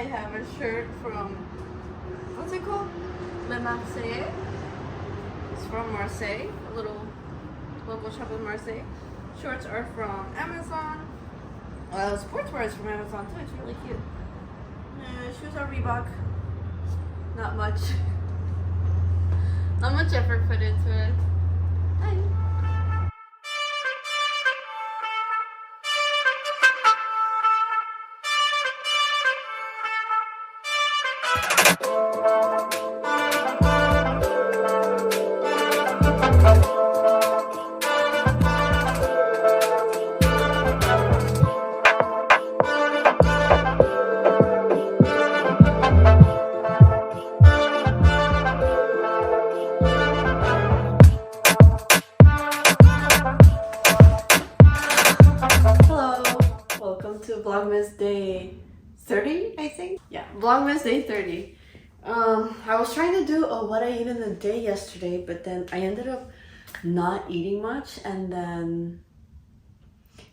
have a shirt from, what's it called? Le Marseille. It's from Marseille, a little local shop in Marseille. Shorts are from Amazon. Sportswear is from Amazon too. It's really cute. Shoes are Reebok. Not much. Not much effort put into it. Hi. Vlogmas day 30, I think. Yeah, Vlogmas day 30. I was trying to do a what I ate in a day yesterday, but then I ended up not eating much, and then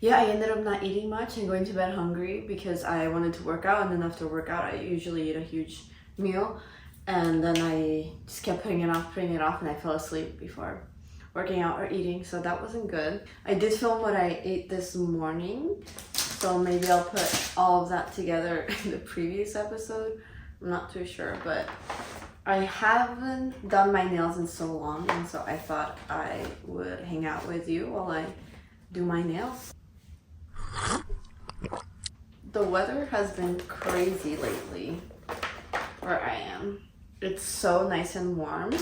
I ended up not eating much and going to bed hungry because I wanted to work out, and then after workout I usually eat a huge meal, and then I just kept putting it off, and I fell asleep before working out or eating, so that wasn't good. I did film what I ate this morning, so maybe I'll put all of that together in the previous episode. I'm not too sure, but I haven't done my nails in so long, and so I thought I would hang out with you while I do my nails. The weather has been crazy lately where I am. It's so nice and warm.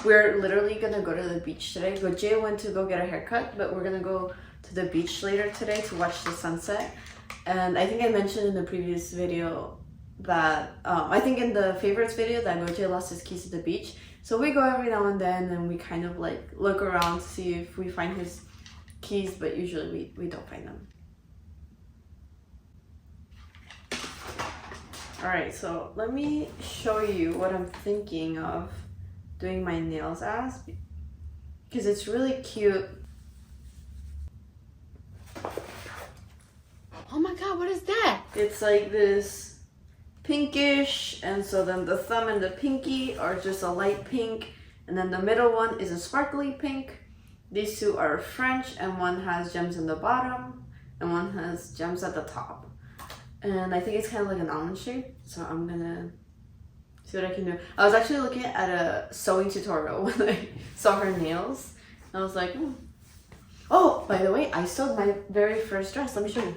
We're literally gonna go to the beach today. Jay went to go get a haircut, but we're gonna go to the beach later today to watch the sunset. And I think I mentioned in the previous video that I think in the favorites video that Jay lost his keys at the beach. So we go every now and then, and we kind of like look around to see if we find his keys, but usually we don't find them. Alright, so let me show you what I'm thinking of doing my nails as, because it's really cute. Oh my god, what is that? It's like this pinkish, and so then the thumb and the pinky are just a light pink, and then the middle one is a sparkly pink. These two are French, and one has gems in the bottom and one has gems at the top. And I think it's kind of like an almond shape, so I'm gonna see what I can do. I was actually looking at a sewing tutorial when I saw her nails. I was like, Oh, by the way, I sewed my very first dress. Let me show you.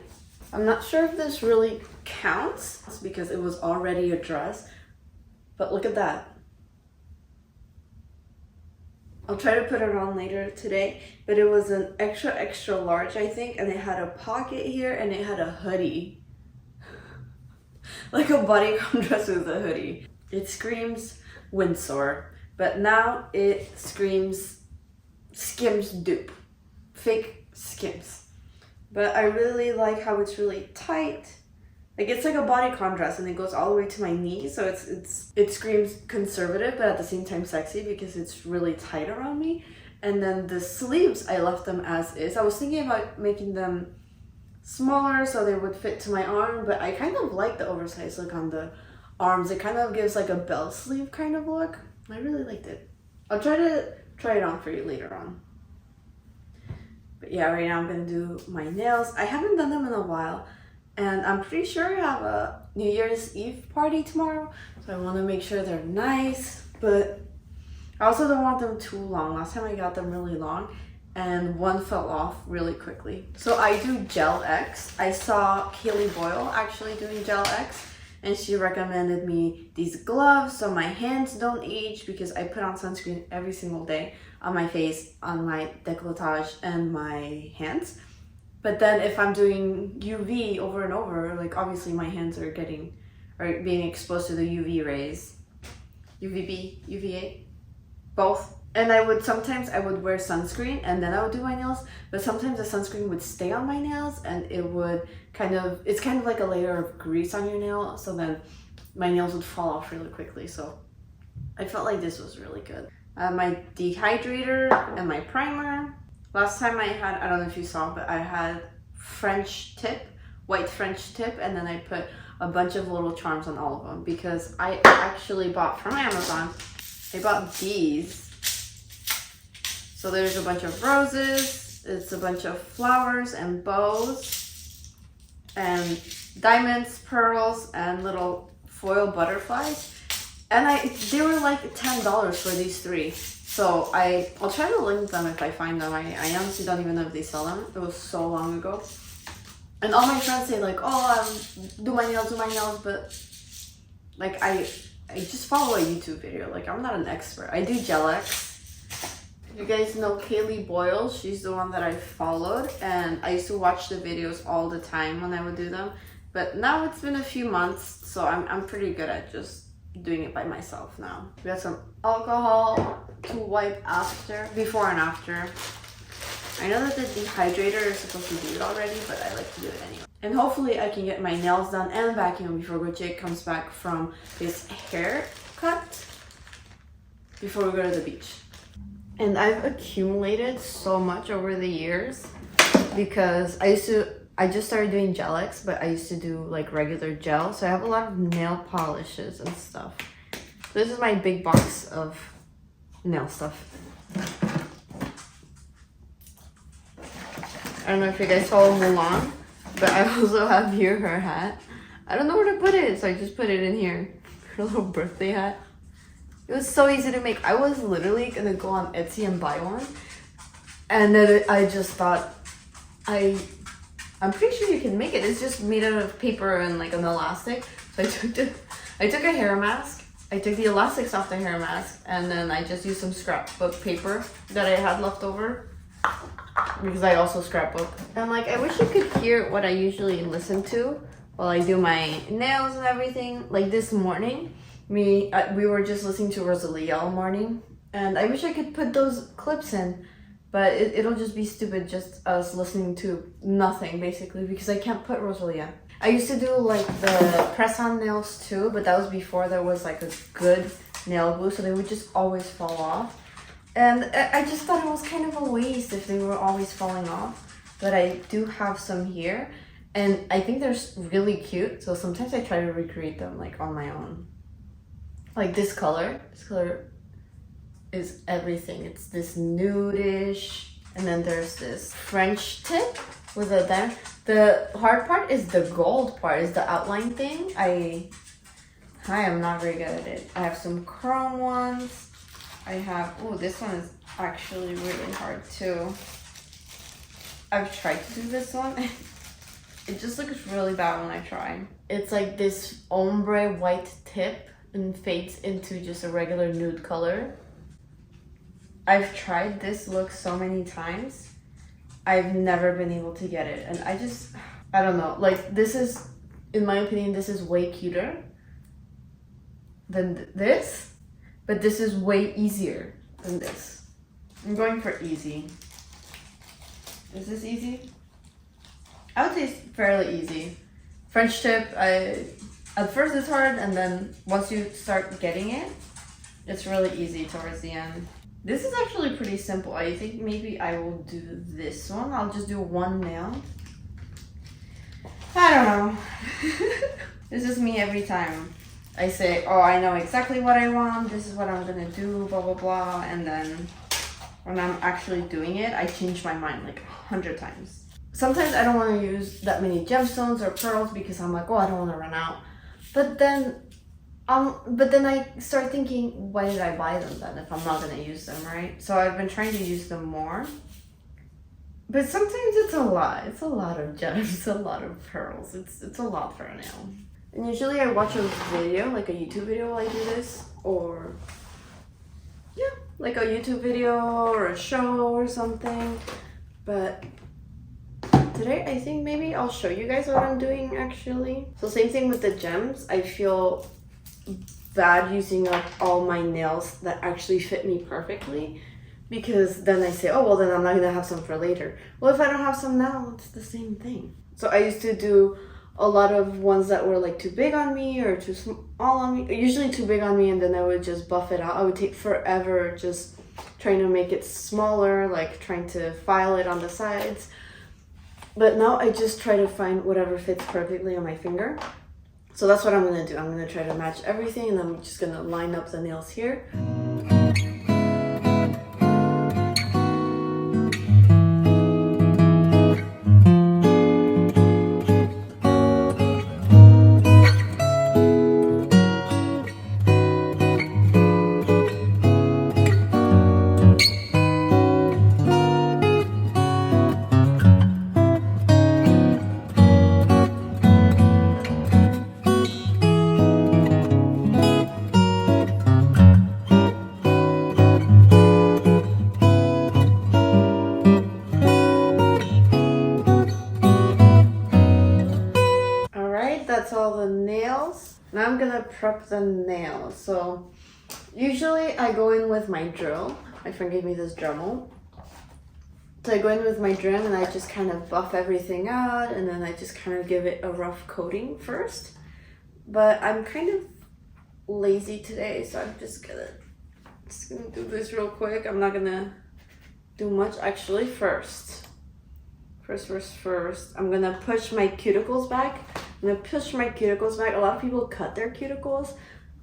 I'm not sure if this really counts because it was already a dress, but look at that. I'll try to put it on later today, but it was an extra large, I think, and it had a pocket here and it had a hoodie. Like a bodycon dress with a hoodie. It screams Windsor, but now it screams Skims dupe. Fake Skims. But I really like how it's really tight. Like it's like a bodycon dress and it goes all the way to my knees, so it screams conservative but at the same time sexy because it's really tight around me. And then the sleeves, I left them as is. I was thinking about making them smaller so they would fit to my arm, but I kind of like the oversized look on the arms. It kind of gives like a bell sleeve kind of look. I really liked it. I'll try it on for you later on. But yeah, right now I'm gonna do my nails. I haven't done them in a while, and I'm pretty sure I have a New Year's Eve party tomorrow, so I want to make sure they're nice, but I also don't want them too long. Last time I got them really long and one fell off really quickly. So I do GelX. I saw CALI Boyle actually doing GelX, and she recommended me these gloves so my hands don't age, because I put on sunscreen every single day on my face, on my décolletage, and my hands. But then if I'm doing UV over and over, like obviously my hands are being exposed to the UV rays. UVB, UVA, both. And sometimes I would wear sunscreen and then I would do my nails, but sometimes the sunscreen would stay on my nails and it would it's kind of like a layer of grease on your nail, so then my nails would fall off really quickly. So I felt like this was really good. My dehydrator and my primer. Last time I had, I don't know if you saw, but I had French tip, white French tip, and then I put a bunch of little charms on all of them because I actually bought from Amazon. I bought these. So there's a bunch of roses, it's a bunch of flowers and bows and diamonds, pearls, and little foil butterflies. And they were like $10 for these 3. So I'll try to link them if I find them. I honestly don't even know if they sell them. It was so long ago. And all my friends say like, oh, do my nails, but like I just follow a YouTube video. Like I'm not an expert. I do GelX. You guys know CALI Boyle, she's the one that I followed, and I used to watch the videos all the time when I would do them, but now it's been a few months, so I'm pretty good at just doing it by myself now. We got some alcohol to wipe after, before and after. I know that the dehydrator is supposed to do it already, but I like to do it anyway. And hopefully I can get my nails done and vacuum before Jake comes back from his haircut, before we go to the beach. And I've accumulated so much over the years because I just started doing GelX, but I used to do like regular gel. So I have a lot of nail polishes and stuff. This is my big box of nail stuff. I don't know if you guys follow Mulan, but I also have here her hat. I don't know where to put it, so I just put it in here. Her little birthday hat. It was so easy to make. I was literally gonna go on Etsy and buy one, and then I just thought, I'm pretty sure you can make it. It's just made out of paper and like an elastic. So I took a hair mask. I took the elastics off the hair mask, and then I just used some scrapbook paper that I had left over because I also scrapbook. And like, I wish you could hear what I usually listen to while I do my nails and everything. Like this morning. We were just listening to Rosalia all morning, and I wish I could put those clips in, but it'll just be stupid just us listening to nothing basically because I can't put Rosalia. I used to do like the press-on nails too, but that was before there was like a good nail glue, so they would just always fall off. And I just thought it was kind of a waste if they were always falling off, but I do have some here, and I think they're really cute, so sometimes I try to recreate them like on my own. Like this color is everything. It's this nude-ish, and then there's this French tip with a diamond. The hard part is the gold part, is the outline thing. I am not very good at it. I have some chrome ones. I have, oh, this one is actually really hard too. I've tried to do this one. It just looks really bad when I try. It's like this ombre white tip and fades into just a regular nude color. I've tried this look so many times. I've never been able to get it, and I don't know, like this is, in my opinion, this is way cuter than this, but this is way easier than this. I'm going for easy. Is this easy? I would say it's fairly easy. French tip, at first it's hard, and then once you start getting it, it's really easy towards the end. This is actually pretty simple. I think maybe I will do this one. I'll just do one nail. I don't know. This is me every time. I say, oh, I know exactly what I want. This is what I'm gonna do, blah, blah, blah. And then when I'm actually doing it, I change my mind like 100 times. Sometimes I don't want to use that many gemstones or pearls because I'm like, oh, I don't want to run out. But then I start thinking, why did I buy them then if I'm not gonna use them, right? So I've been trying to use them more. But sometimes it's a lot. It's a lot of gems, a lot of pearls. It's a lot for a nail. And usually I watch a video, like a YouTube video while I do this, or yeah, like a YouTube video or a show or something. But today I think maybe I'll show you guys what I'm doing actually. So same thing with the gems. I feel bad using up all my nails that actually fit me perfectly, because then I say, oh well, then I'm not gonna have some for later. Well, if I don't have some now, it's the same thing. So I used to do a lot of ones that were like too big on me or too small on me, usually too big on me, and then I would just buff it out. I would take forever just trying to make it smaller, like trying to file it on the sides. But now I just try to find whatever fits perfectly on my finger. So that's what I'm gonna do. I'm gonna try to match everything, and I'm just gonna line up the nails here. That's all the nails. Now I'm gonna prep the nails. So usually I go in with my drill. My friend gave me this Dremel. So I go in with my Drem and I just kind of buff everything out, and then I just kind of give it a rough coating first. But I'm kind of lazy today, so I'm just gonna do this real quick. I'm not gonna do much actually. First, I'm gonna push my cuticles back. I'm gonna push my cuticles back. A lot of people cut their cuticles,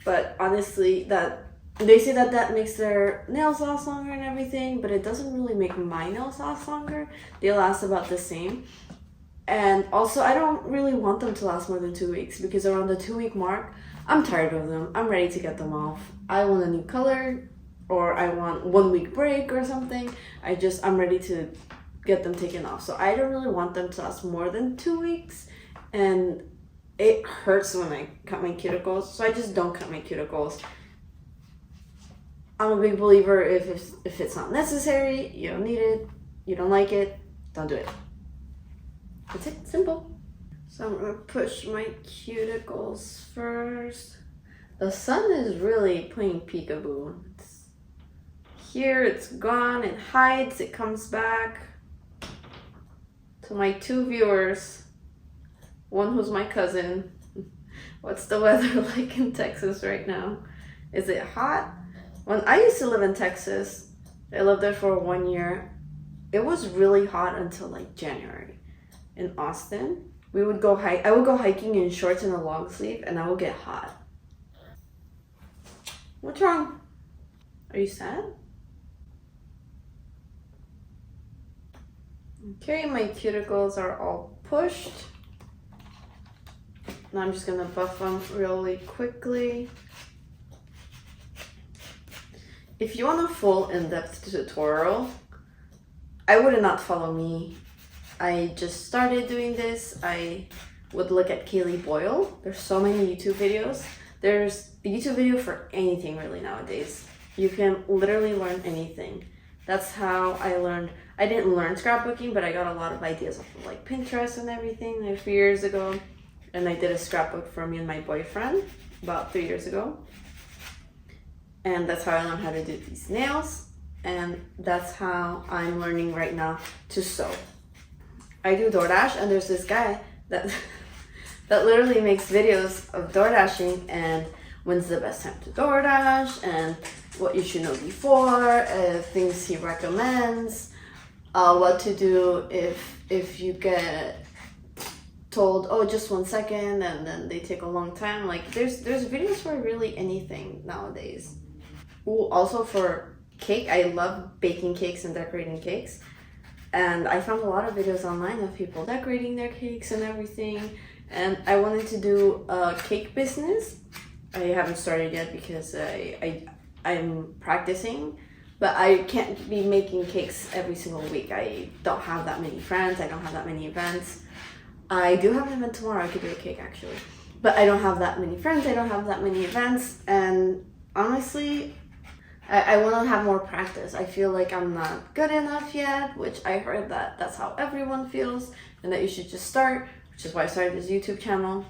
but honestly, they say that makes their nails last longer and everything, but it doesn't really make my nails last longer. They last about the same. And also, I don't really want them to last more than 2 weeks, because around the 2-week mark, I'm tired of them. I'm ready to get them off. I want a new color, or I want 1 week break or something. I'm ready to get them taken off. So I don't really want them to last more than 2 weeks, and it hurts when I cut my cuticles, so I just don't cut my cuticles. I'm a big believer, if it's not necessary, you don't need it, you don't like it, don't do it. That's it, simple. So I'm gonna push my cuticles first. The sun is really playing peekaboo. Here it's gone, it hides, it comes back. To my 2 viewers, one who's my cousin, what's the weather like in Texas right now? Is it hot? When I used to live in Texas, I lived there for 1 year, it was really hot until like January. In Austin, I would go hiking in shorts and a long sleeve, and I would get hot. What's wrong? Are you sad? Okay, my cuticles are all pushed. Now I'm just gonna buff them really quickly. If you want a full in-depth tutorial, I would not follow me. I just started doing this. I would look at CALI Boyle. There's so many YouTube videos. There's a YouTube video for anything really nowadays. You can literally learn anything. That's how I learned. I didn't learn scrapbooking, but I got a lot of ideas off of like Pinterest and everything a few years ago. And I did a scrapbook for me and my boyfriend about 3 years ago. And that's how I learned how to do these nails. And that's how I'm learning right now to sew. I do DoorDash, and there's this guy that that literally makes videos of DoorDashing and when's the best time to DoorDash and what you should know before, things he recommends, what to do if you get told, oh, just 1 second, and then they take a long time. Like there's videos for really anything nowadays. Ooh, also for cake, I love baking cakes and decorating cakes. And I found a lot of videos online of people decorating their cakes and everything. And I wanted to do a cake business. I haven't started yet because I'm practicing. But I can't be making cakes every single week. I don't have that many friends. I don't have that many events. I do have an event tomorrow. I could do a cake actually. But I don't have that many friends. I don't have that many events. And honestly, I want to have more practice. I feel like I'm not good enough yet, which I heard that that's how everyone feels, and that you should just start, which is why I started this YouTube channel.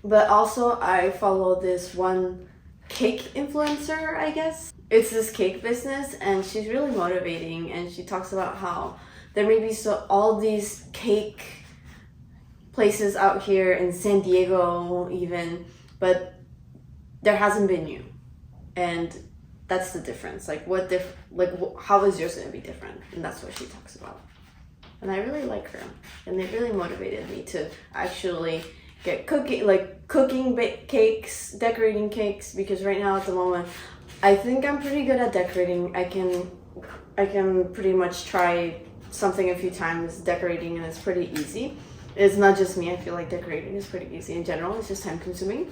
But also I follow this one cake influencer, I guess. It's this cake business, and she's really motivating, and she talks about how there may be all these cake places out here in San Diego even, but there hasn't been you. And that's the difference. Like how is yours gonna be different? And that's what she talks about. And I really like her, and it really motivated me to actually get cooking cakes, decorating cakes, because right now at the moment I think I'm pretty good at decorating. I can pretty much try something a few times decorating, and it's pretty easy. It's not just me, I feel like decorating is pretty easy in general. It's just time consuming.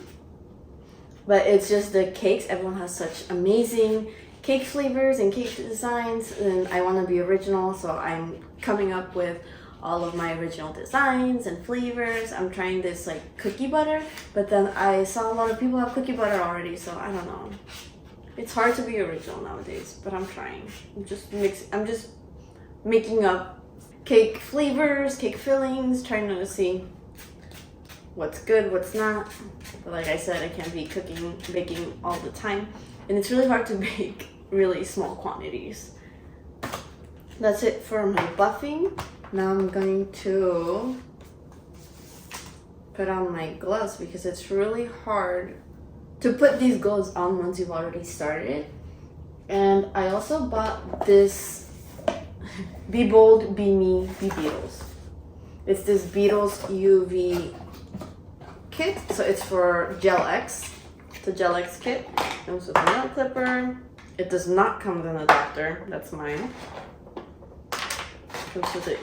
But it's just the cakes. Everyone has such amazing cake flavors and cake designs, and I want to be original, so I'm coming up with all of my original designs and flavors. I'm trying this like cookie butter, but then I saw a lot of people have cookie butter already, so I don't know. It's hard to be original nowadays, but I'm trying. I'm just making up cake flavors, cake fillings, trying to see what's good, what's not. But like I said, I can't be baking all the time, and it's really hard to bake really small quantities. That's it for my buffing. Now I'm going to put on my gloves because it's really hard to put these gloves on once you've already started. And I also bought this Be Bold, Be Me, Be Beetles. It's this Beetles UV kit. So it's for GelX. It's a GelX kit. Comes with a nail clipper. It does not come with an adapter. That's mine. Comes with a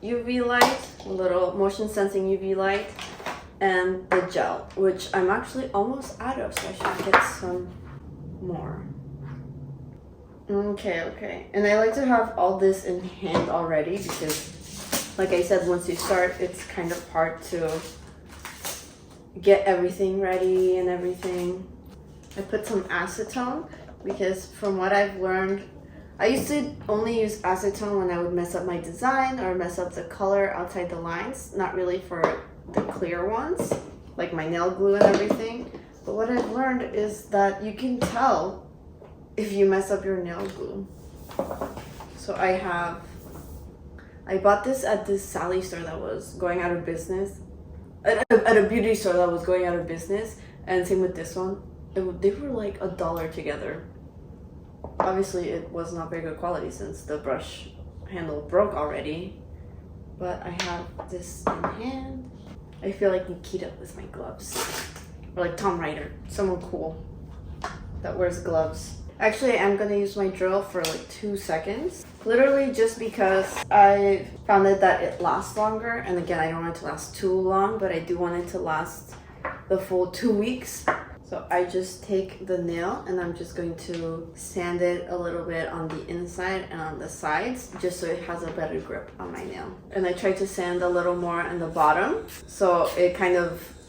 UV light, a little motion sensing UV light, and the gel, which I'm actually almost out of, so I should get some more. Okay. And I like to have all this in hand already because, like I said, once you start, it's kind of hard to get everything ready and everything. I put some acetone because from what I've learned, I used to only use acetone when I would mess up my design or mess up the color outside the lines, not really for the clear ones, like my nail glue and everything. But what I've learned is that you can tell if you mess up your nail glue. So I bought this at this Sally store that was going out of business, at a beauty store that was going out of business, and same with this one. They were like $1 together. Obviously it was not very good quality since the brush handle broke already, but I have this in hand. I feel like Nikita with my gloves, or like Tom Ryder, someone cool that wears gloves. Actually, I am gonna use my drill for like 2 seconds, literally just because I found it that it lasts longer. And again, I don't want it to last too long, but I do want it to last the full 2 weeks. So I just take the nail and I'm just going to sand it a little bit on the inside and on the sides, just so it has a better grip on my nail. And I try to sand a little more in the bottom, so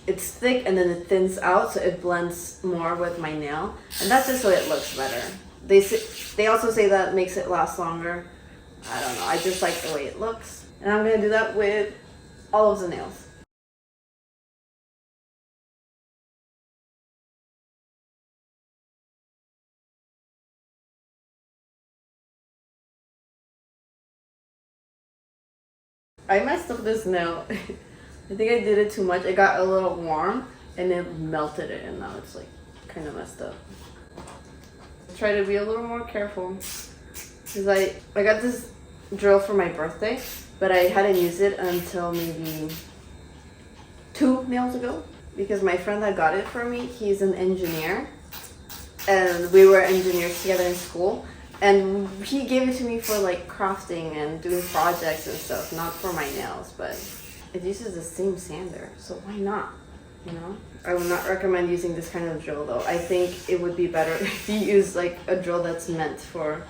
it's thick and then it thins out, so it blends more with my nail. And that's just so it looks better. They also say that makes it last longer. I don't know, I just like the way it looks. And I'm gonna do that with all of the nails. I messed up this nail. I think I did it too much. It got a little warm and it melted it, and now it's like kind of messed up. Try to be a little more careful because I got this drill for my birthday, but I hadn't used it until maybe 2 nails ago because my friend that got it for me, he's an engineer and we were engineers together in school. And he gave it to me for like crafting and doing projects and stuff, not for my nails, but it uses the same sander, so why not, you know? I would not recommend using this kind of drill though. I think it would be better if you use like a drill that's meant for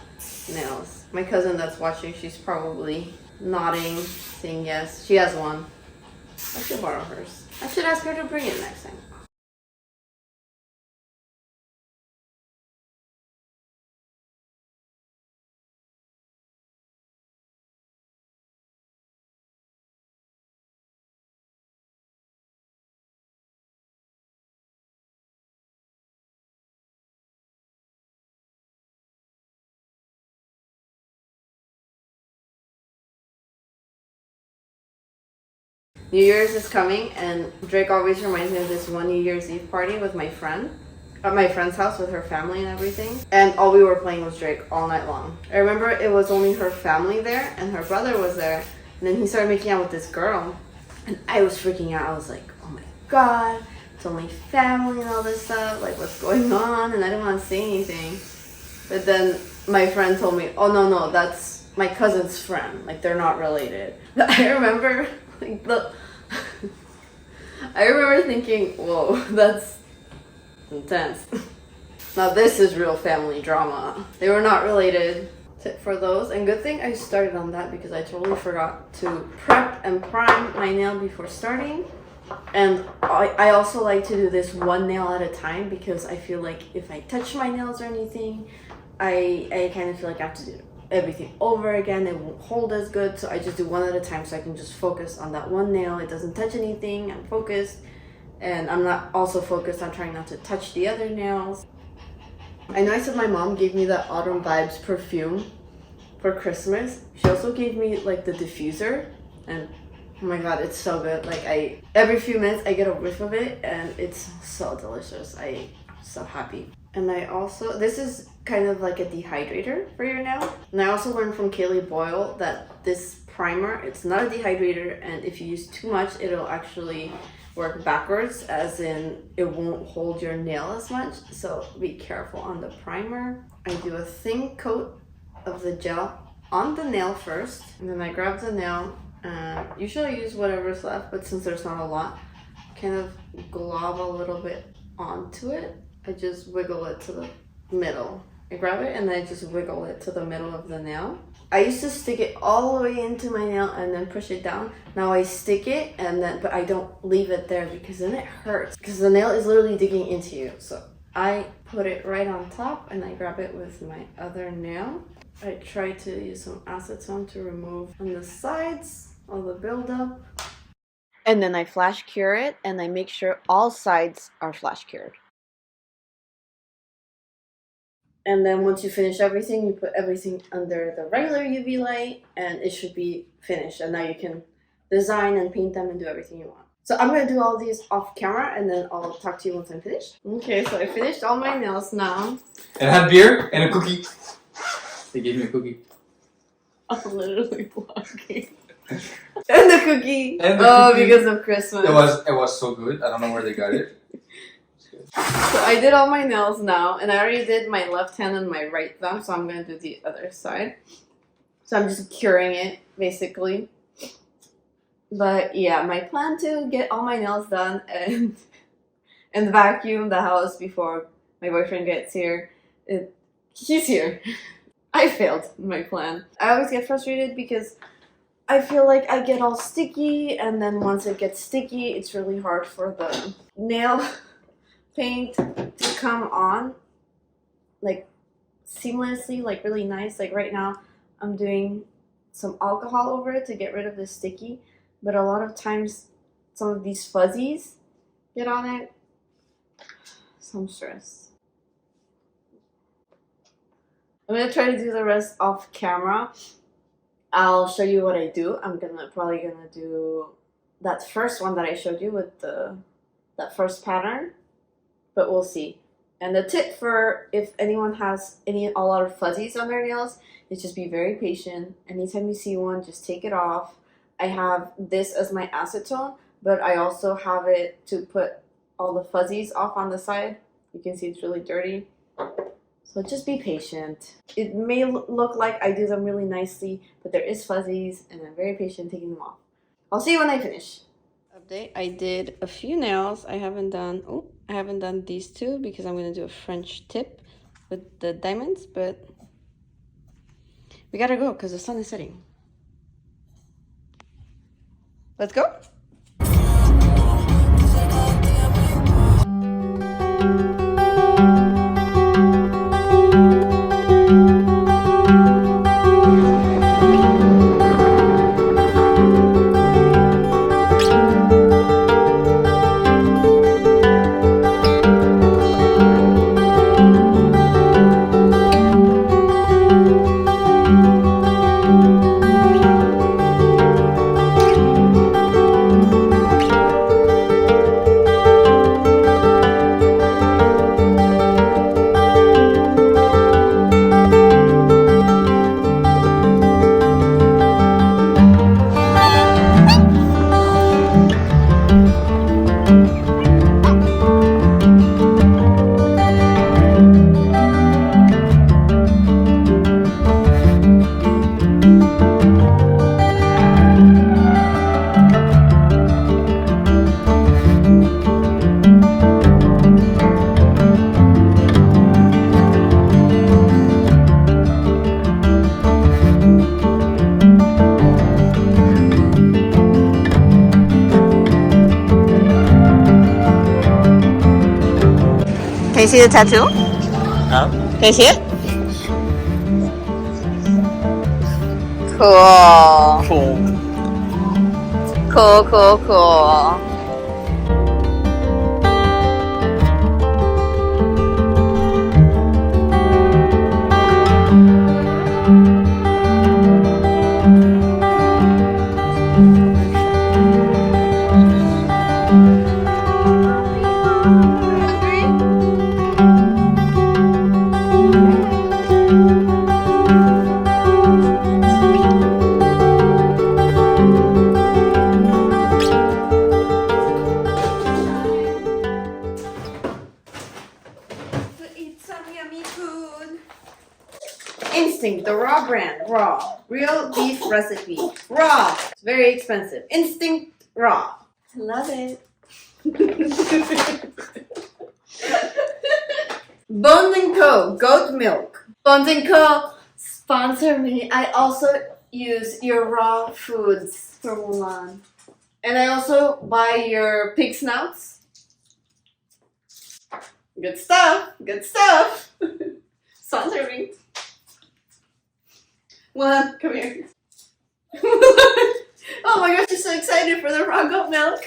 nails. My cousin that's watching, she's probably nodding, saying yes. She has one. I should borrow hers. I should ask her to bring it next time. New Year's is coming, and Drake always reminds me of this one New Year's Eve party with my friend at my friend's house with her family and everything, and all we were playing was Drake all night long. I remember it was only her family there and her brother was there, and then he started making out with this girl and I was freaking out. I was like, oh my god, told my family and all this stuff, like what's going on, and I didn't want to say anything. But then my friend told me, oh no, that's my cousin's friend, like they're not related. I remember like I remember thinking, whoa, that's intense. Now this is real family drama. They were not related. Tip for those, and good thing I started on that because I totally forgot to prep and prime my nail before starting. And I also like to do this one nail at a time because I feel like if I touch my nails or anything, I kind of feel like I have to do everything over again. It won't hold as good, so I just do one at a time so I can just focus on that one nail. It doesn't touch anything, I'm focused, and I'm not also focused on trying not to touch the other nails. I know I said my mom gave me the Autumn Vibes perfume for Christmas. She also gave me like the diffuser, and oh my god, it's so good. Like every few minutes I get a whiff of it and it's so delicious. I'm so happy. And I also, this is kind of like a dehydrator for your nail. And I also learned from CALI Boyle that this primer, it's not a dehydrator, and if you use too much, it'll actually work backwards, as in it won't hold your nail as much. So be careful on the primer. I do a thin coat of the gel on the nail first, and then I grab the nail, and usually I use whatever's left, but since there's not a lot, kind of glob a little bit onto it. I just wiggle it to the middle. I grab it and then I just wiggle it to the middle of the nail. I used to stick it all the way into my nail and then push it down. Now I stick it and then, but I don't leave it there because then it hurts, because the nail is literally digging into you. So I put it right on top and I grab it with my other nail. I try to use some acetone to remove on the sides all the buildup. And then I flash cure it, and I make sure all sides are flash cured. And then once you finish everything, you put everything under the regular UV light and it should be finished. And now you can design and paint them and do everything you want. So I'm going to do all these off camera and then I'll talk to you once I'm finished. Okay, so I finished all my nails now. And I had beer and a cookie. They gave me a cookie. I'm literally vlogging. And the cookie. And the cookie. Because of Christmas. It was so good. I don't know where they got it. So I did all my nails now, and I already did my left hand and my right thumb, so I'm going to do the other side. So I'm just curing it, basically. But yeah, my plan to get all my nails done and vacuum the house before my boyfriend gets here. He's here. I failed my plan. I always get frustrated because I feel like I get all sticky, and then once it gets sticky, it's really hard for the nail paint to come on like seamlessly, like really nice. Like right now I'm doing some alcohol over it to get rid of the sticky, but a lot of times some of these fuzzies get on it, so I'm stressed. I'm gonna try to do the rest off camera. I'll show you what I do. I'm probably gonna do that first one that I showed you with that first pattern, but we'll see. And the tip for if anyone has a lot of fuzzies on their nails is just be very patient. Anytime you see one, just take it off. I have this as my acetone, but I also have it to put all the fuzzies off on the side. You can see it's really dirty. So just be patient. It may look like I do them really nicely, but there is fuzzies and I'm very patient taking them off. I'll see you when I finish. Update, I did a few nails. I haven't done these two because I'm going to do a French tip with the diamonds, but we gotta go because the sun is setting. Let's go. see the tattoo? Huh? Can you see it? Cool. Cool. Cool, cool, cool. Instinct, the raw brand, raw. Real beef recipe. Raw. It's very expensive. Instinct raw. I love it. Bones & Co. Goat milk. Bones & Co. Sponsor me. I also use your raw foods for Mulan. And I also buy your pig snouts. Good stuff. Good stuff. Sponsor me. Mulan, come here. Oh my gosh, you're so excited for the raw goat milk.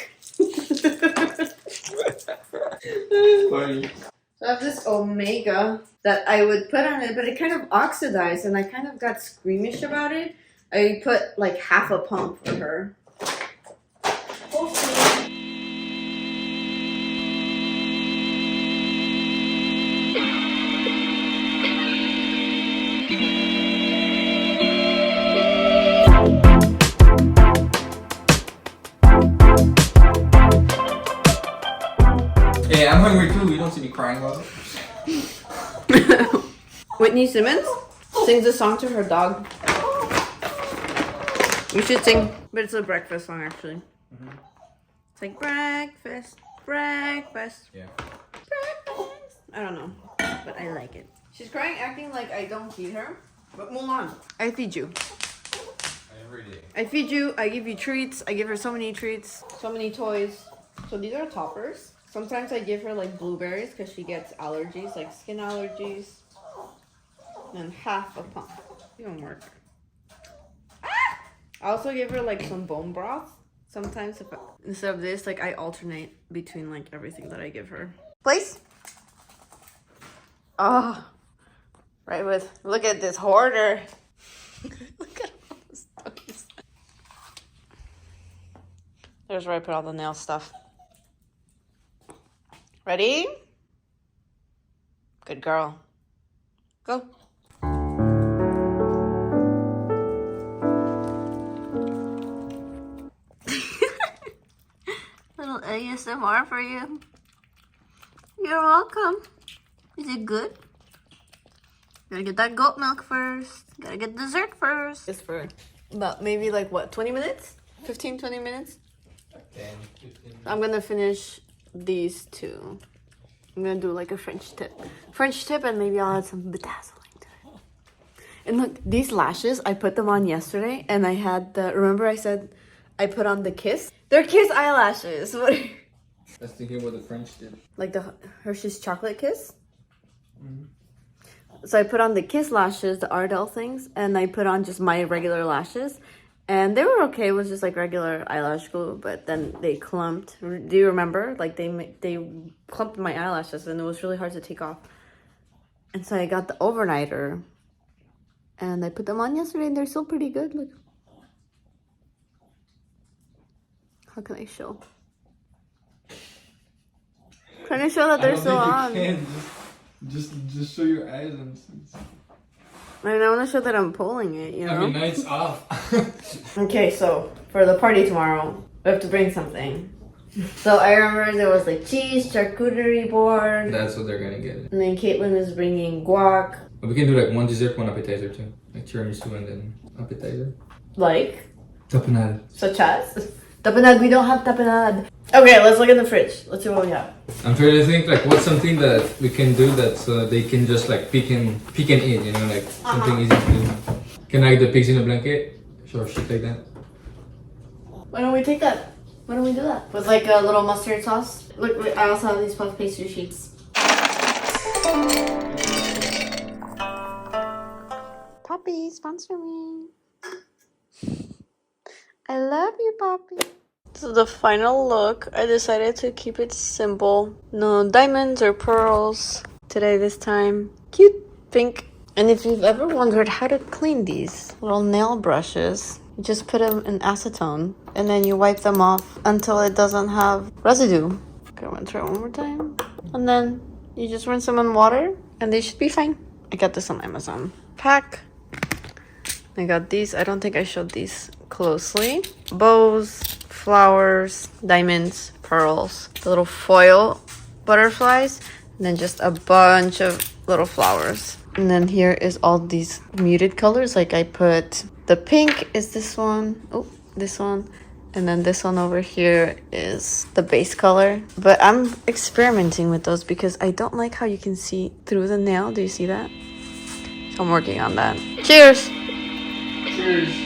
Funny. So I have this Omega that I would put on it, but it kind of oxidized and I kind of got squeamish about it. I put like half a pump for her. Hey, I'm hungry too. You don't see me crying about it. Whitney Simmons sings a song to her dog. You should sing, but it's a breakfast song actually. It's like breakfast, breakfast. Yeah. Breakfast. I don't know, but I like it. She's crying, acting like I don't feed her. But Mulan, I feed you. Every day. I feed you. I give you treats. I give her so many treats, so many toys. So these are toppers. Sometimes I give her like blueberries because she gets allergies, like skin allergies. And half a pump. It don't work. Ah! I also give her like some bone broth. Sometimes instead of this, like I alternate between like everything that I give her. Place. Oh, right with, look at this hoarder. Look at all this stuff. There's where I put all the nail stuff. Ready? Good girl. Go. Little ASMR for you. You're welcome. Is it good? Gotta get that goat milk first. Gotta get dessert first. Just for about maybe like what, 20 minutes? 15, 20 minutes? 10, 15. I'm gonna finish these two. I'm gonna do like a French tip. French tip, and maybe I'll add some bedazzling to it. And look, these lashes, I put them on yesterday and I had the, remember I said I put on the Kiss? They're Kiss eyelashes. What? I was thinking what the French did. Like the Hershey's chocolate Kiss? So I put on the Kiss lashes, the Ardell things, and I put on just my regular lashes. And they were okay. It was just like regular eyelash glue, but then they clumped. Do you remember? Like they clumped my eyelashes and it was really hard to take off. And so I got the overnighter and I put them on yesterday and they're still pretty good. Look. How can I show? Can I show that they're still on? Just show your eyes and. And I want to show that I'm pulling it, you know? I mean, now it's off. Okay, so for the party tomorrow, we have to bring something. So I remember there was like cheese, charcuterie board. That's what they're gonna get. And then Caitlin is bringing guac. But we can do like one dessert, one appetizer too. Like tiramisu and then appetizer. Like? Tapenade. Such as? Tapenade, we don't have tapenade. Okay, let's look in the fridge. Let's see what we have. I'm trying to think like what's something that we can do that so they can just like peek and eat, you know, like something easy to do. Can I have the pigs in a blanket? Or shit like that. Why don't we take that? Why don't we do that? With like a little mustard sauce. Look, I also have these puff pastry sheets. sponsor me. I love you, Poppy. This is the final look. I decided to keep it simple. No diamonds or pearls today this time. Cute pink. And if you've ever wondered how to clean these little nail brushes, you just put them in acetone and then you wipe them off until it doesn't have residue. Okay, I'm gonna try one more time. And then you just rinse them in water and they should be fine. I got this on Amazon. Pack. I got these. I don't think I showed these closely. Bows, flowers, diamonds, pearls, the little foil butterflies, and then just a bunch of little flowers. And then here is all these muted colors. Like I put the pink is this one. Oh, this one. And then this one over here is the base color. But I'm experimenting with those because I don't like how you can see through the nail. Do you see that? So I'm working on that. Cheers! Cheers.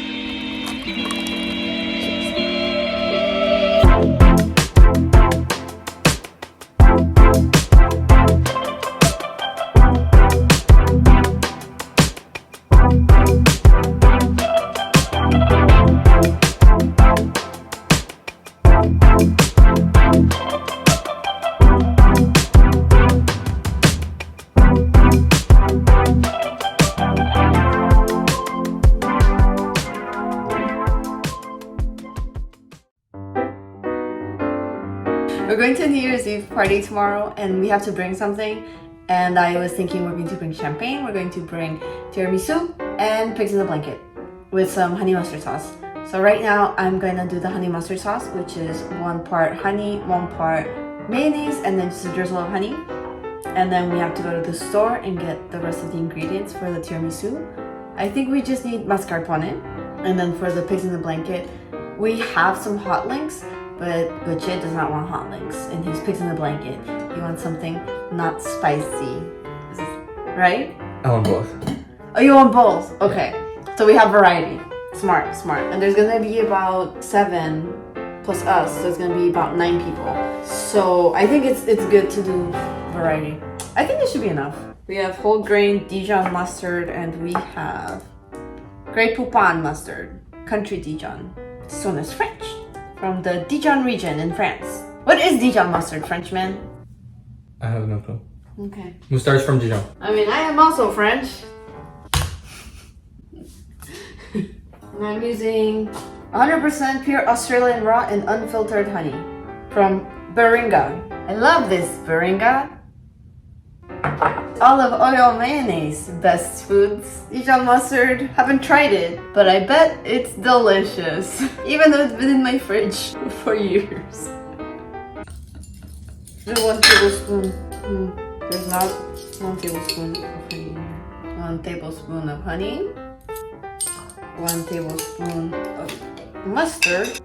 We're going to a New Year's Eve party tomorrow and we have to bring something. And I was thinking we're going to bring champagne, we're going to bring tiramisu and pigs in a blanket with some honey mustard sauce. So right now I'm going to do the honey mustard sauce, which is 1 part honey, 1 part mayonnaise, and then just a drizzle of honey. And then we have to go to the store and get the rest of the ingredients for the tiramisu. I think we just need mascarpone. And then for the pigs in the blanket, we have some hot links, but Gauthier does not want hot links in his pigs in the blanket. He wants something not spicy, right? I want both. Oh, you want both? Okay. So we have variety. Smart, smart. And there's gonna be about 7 plus us, so it's gonna be about 9 people. So I think it's good to do variety. I think this should be enough. We have whole grain Dijon mustard and we have Grey Poupon mustard, country Dijon. This one is French, from the Dijon region in France. What is Dijon mustard, Frenchman? I have no clue. Okay. Moustache from Dijon. I mean, I am also French. And I'm using 100% pure Australian raw and unfiltered honey from Beringa. I love this Beringa. Olive oil mayonnaise, best foods. Dijon mustard, haven't tried it, but I bet it's delicious. Even though it's been in my fridge for years. 1 tablespoon. There's not 1 tablespoon of honey. 1 tablespoon of honey. 1 tablespoon of mustard.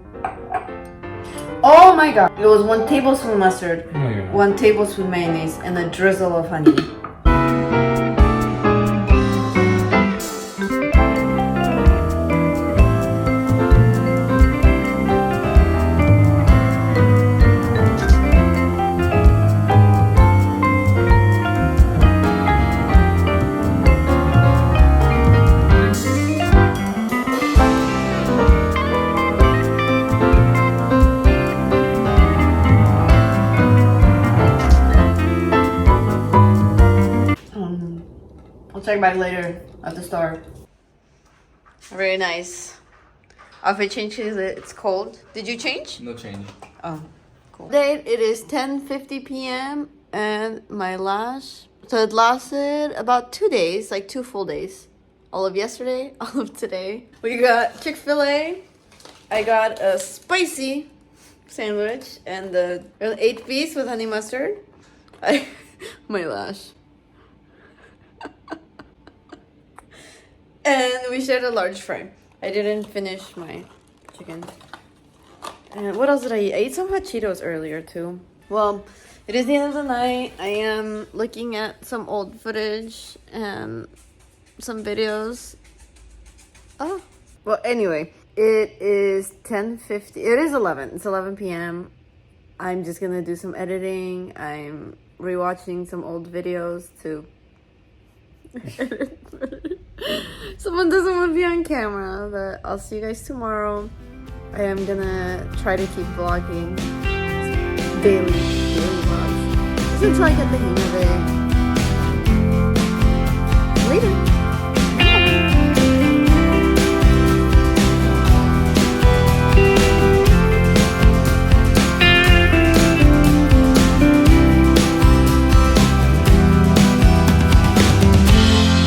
Oh my god! It was 1 tablespoon mustard, 1 tablespoon mayonnaise, and a drizzle of honey. I'll check back later at the store. Very nice. Outfit change because it's cold. Did you change? No change. Oh, cool. Date, it is 10:50 p.m. and my lash. So it lasted about 2 days, like 2 full days. All of yesterday, all of today. We got Chick-fil-A. I got a spicy sandwich and the 8-piece with honey mustard. My lash. And we shared a large fry. I didn't finish my chicken. And what else did I eat? I ate some hot Cheetos earlier too. Well, it is the end of the night. I am looking at some old footage and some videos. Oh, well, anyway, it is 10:50. It is 11. It's 11 p.m. I'm just gonna do some editing. I'm rewatching some old videos to edit footage. Someone doesn't want to be on camera, but I'll see you guys tomorrow. I am gonna try to keep vlogging daily vlogs just until I get the hang of it.